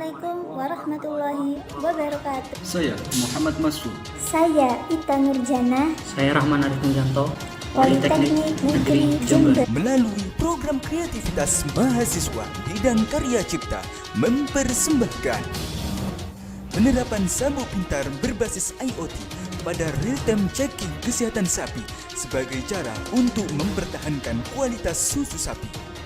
Assalamualaikum warahmatullahi wabarakatuh. Saya Muhammad Masud. Saya Ita Nurjana, Saya Rahman Arif Mujanto, Politeknik Negeri Jember. Melalui program kreativitas mahasiswa bidang karya cipta mempersembahkan penerapan sabuk pintar berbasis IoT pada real-time checking kesehatan sapi sebagai cara untuk mempertahankan kualitas susu sapi.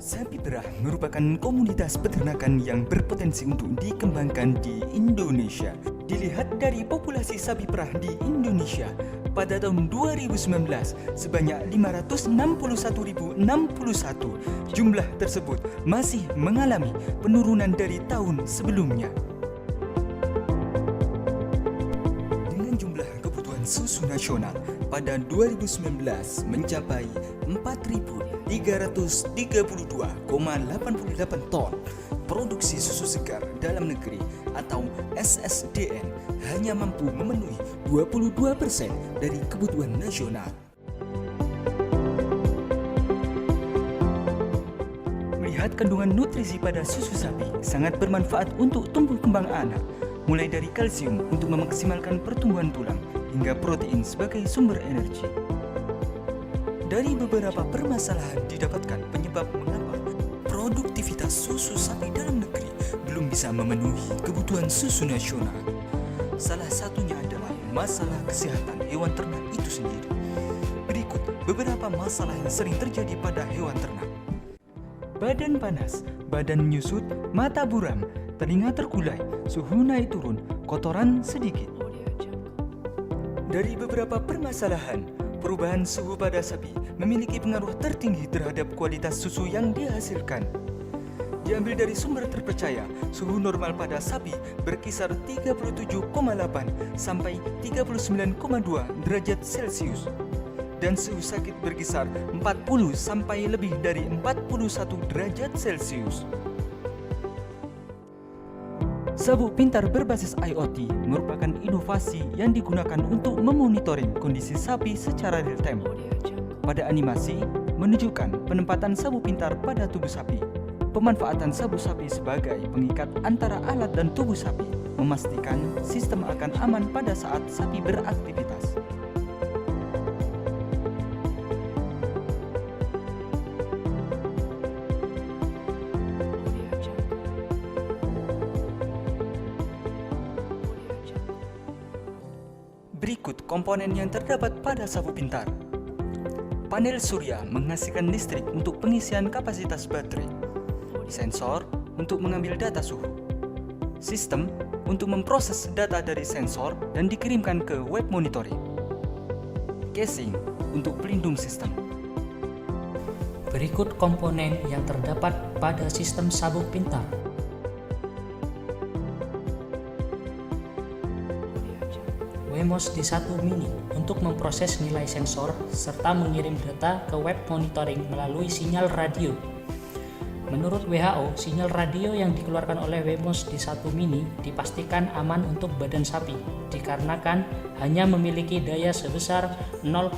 Sapi perah merupakan komunitas peternakan yang berpotensi untuk dikembangkan di Indonesia. Dilihat dari populasi sapi perah di Indonesia, pada tahun 2019 sebanyak 561.061. Jumlah tersebut masih mengalami penurunan dari tahun sebelumnya. Dengan jumlah kebutuhan susu nasional pada 2019 mencapai 4.332,88 ton, produksi susu segar dalam negeri atau SSDN hanya mampu memenuhi 22% dari kebutuhan nasional. Melihat kandungan nutrisi pada susu sapi sangat bermanfaat untuk tumbuh kembang anak, mulai dari kalsium untuk memaksimalkan pertumbuhan tulang hingga protein sebagai sumber energi. Dari beberapa permasalahan didapatkan penyebab mengapa produktivitas susu sapi dalam negeri belum bisa memenuhi kebutuhan susu nasional. Salah satunya adalah masalah kesehatan hewan ternak itu sendiri. Berikut beberapa masalah yang sering terjadi pada hewan ternak. Badan panas, badan menyusut, mata buram, telinga terkulai, suhu naik turun, kotoran sedikit. Dari beberapa permasalahan, perubahan suhu pada sapi memiliki pengaruh tertinggi terhadap kualitas susu yang dihasilkan. Diambil dari sumber terpercaya, suhu normal pada sapi berkisar 37,8 sampai 39,2 derajat Celcius. Dan suhu sakit berkisar 40 sampai lebih dari 41 derajat Celcius. Sabuk pintar berbasis IoT merupakan inovasi yang digunakan untuk memonitoring kondisi sapi secara real-time. Pada animasi, menunjukkan penempatan sabuk pintar pada tubuh sapi. Pemanfaatan sabuk sapi sebagai pengikat antara alat dan tubuh sapi memastikan sistem akan aman pada saat sapi beraktivitas. Berikut komponen yang terdapat pada sabuk pintar. Panel surya menghasilkan listrik untuk pengisian kapasitas baterai. Sensor untuk mengambil data suhu. Sistem untuk memproses data dari sensor dan dikirimkan ke web monitoring. Casing untuk pelindung sistem. Berikut komponen yang terdapat pada sistem sabuk pintar. Wemos D1 Mini untuk memproses nilai sensor serta mengirim data ke web monitoring melalui sinyal radio. Menurut WHO, sinyal radio yang dikeluarkan oleh Wemos D1 Mini dipastikan aman untuk badan sapi dikarenakan hanya memiliki daya sebesar 0,1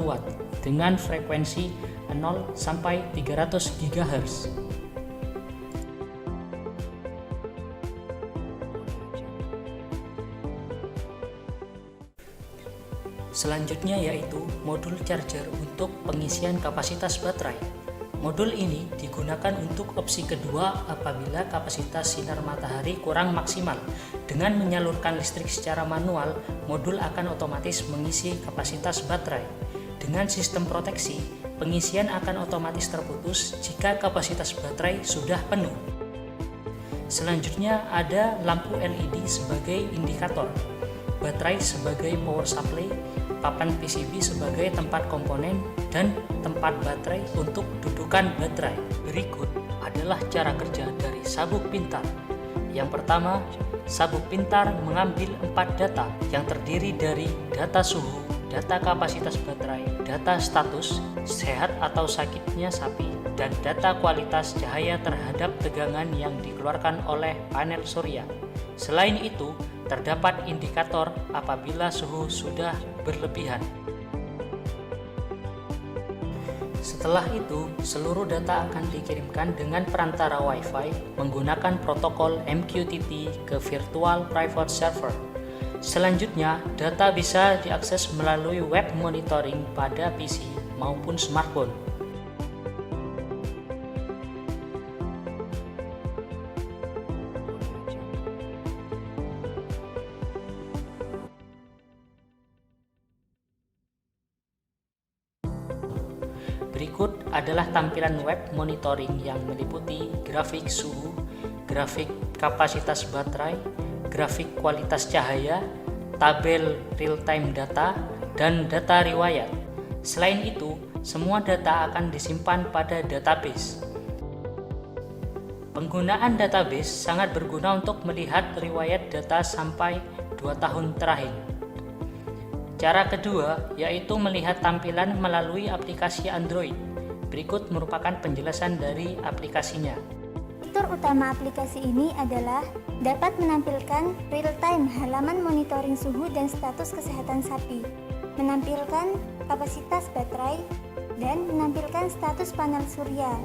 watt dengan frekuensi 0 sampai 300 GHz. Selanjutnya yaitu modul charger untuk pengisian kapasitas baterai. Modul ini digunakan untuk opsi kedua apabila kapasitas sinar matahari kurang maksimal. Dengan menyalurkan listrik secara manual, modul akan otomatis mengisi kapasitas baterai. Dengan sistem proteksi, pengisian akan otomatis terputus jika kapasitas baterai sudah penuh. Selanjutnya ada lampu LED sebagai indikator, baterai sebagai power supply, papan PCB sebagai tempat komponen, dan tempat baterai untuk dudukan baterai. Berikut adalah cara kerja dari sabuk pintar. Yang pertama, sabuk pintar mengambil 4 data yang terdiri dari data suhu, data kapasitas baterai, data status, sehat atau sakitnya sapi, dan data kualitas cahaya terhadap tegangan yang dikeluarkan oleh panel surya. Selain itu, terdapat indikator apabila suhu sudah berlebihan. Setelah itu, seluruh data akan dikirimkan dengan perantara Wi-Fi menggunakan protokol MQTT ke Virtual Private Server. Selanjutnya, data bisa diakses melalui web monitoring pada PC maupun smartphone. Berikut adalah tampilan web monitoring yang meliputi grafik suhu, grafik kapasitas baterai, grafik kualitas cahaya, tabel real-time data, dan data riwayat. Selain itu, semua data akan disimpan pada database. Penggunaan database sangat berguna untuk melihat riwayat data sampai 2 tahun terakhir. Cara kedua yaitu melihat tampilan melalui aplikasi Android. Berikut merupakan penjelasan dari aplikasinya. Fitur utama aplikasi ini adalah dapat menampilkan real-time halaman monitoring suhu dan status kesehatan sapi, menampilkan kapasitas baterai, dan menampilkan status panel surya,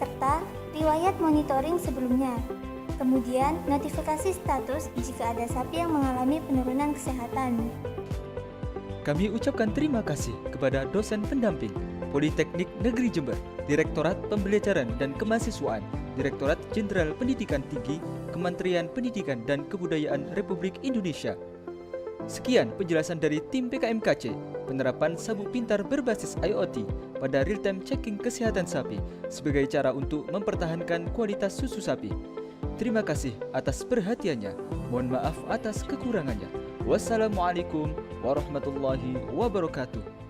serta riwayat monitoring sebelumnya. Kemudian, notifikasi status jika ada sapi yang mengalami penurunan kesehatan. Kami ucapkan terima kasih kepada dosen pendamping Politeknik Negeri Jember, Direktorat Pembelajaran dan Kemahasiswaan, Direktorat Jenderal Pendidikan Tinggi, Kementerian Pendidikan dan Kebudayaan Republik Indonesia. Sekian penjelasan dari tim PKMKC, penerapan sabuk pintar berbasis IoT pada real-time checking kesehatan sapi sebagai cara untuk mempertahankan kualitas susu sapi. Terima kasih atas perhatiannya. Mohon maaf atas kekurangannya. Wassalamualaikum warahmatullahi wabarakatuh.